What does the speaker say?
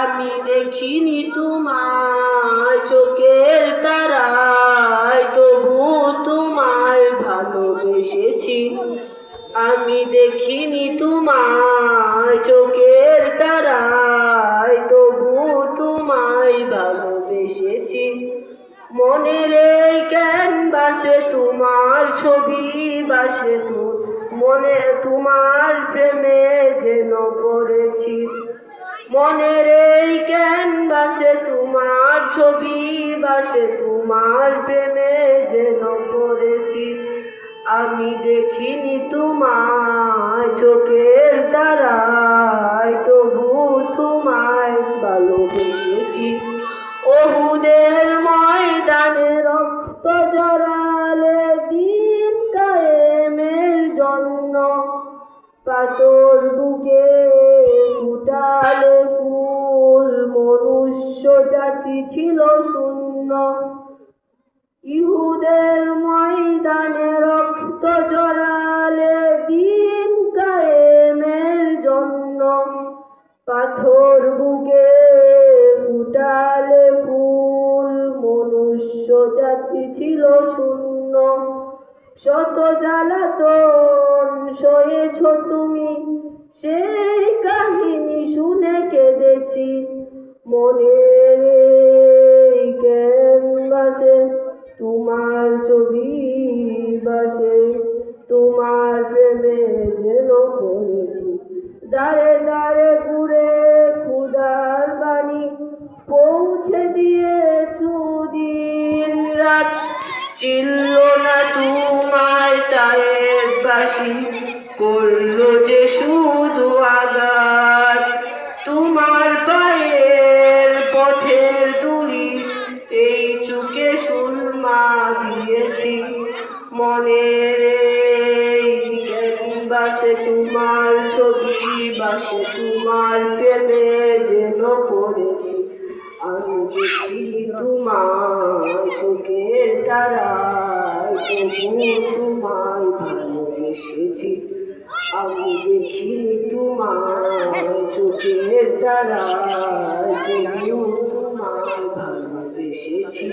আমি দেখিনি তোমায় চোখের তারায়, তবু তোমায় ভালোবেসেছি। আমি দেখিনি তোমায় চোখের তারায়, তবু তোমায় ভালোবেসেছি। মনের এই ক্যানভাসে তোমার ছবি বাসে, মনে তোমার প্রেমে যেন পড়েছি। মনের এই ক্যানভাসে তোমার ছবি বাসে, তোমার প্রেমে যেন পড়েছি। আমি দেখিনি তোমায় চোখের তারায়, তবু তোমায় ভালোবেসেছি। ওহুদের ময়দানে রক্ত জড়ালে দিন কায়েমের জন্য, পাথর বুকে ফুটালে ফুল, মনুষ্য জাতি ছিল শূন্য। ইহুদের ময়দানে রক্ত জড়ালে দিন কায়েমের জন্য, পাথর বুকে ফুটালে ফুল, মনুষ্য জাতি ছিল শূন্য। শত জ্বালাতন সয়েছ তুমি, সেই কাহিনী শুনে কেঁদেছি। মনের এই ক্যানভাসে তোমার ছবি বাসে, তোমার প্রেমে যেন পড়েছি। দাঁড়ে দাঁড়ে ঘুরে ক্ষুধার বাণী পৌঁছে দিয়েছু দিন রাত। চিনল না তোমায় তায়ের বাসি, করলো যে শুধু আঘাত। তোমার পায়ের পথের দুলি এই চুকে সুরমা দিয়েছি। মনের এই ক্যানভাসে তোমার ছবি বাসে, তোমার প্রেমে যেন পড়েছি। আমি দেখিনি তোমায় চোখের তারায়, তবু তোমায় ভালোবেসেছি। আমি দেখিনি তোমায় চোখের তারায়, তবু তোমায় ভালোবেসেছি।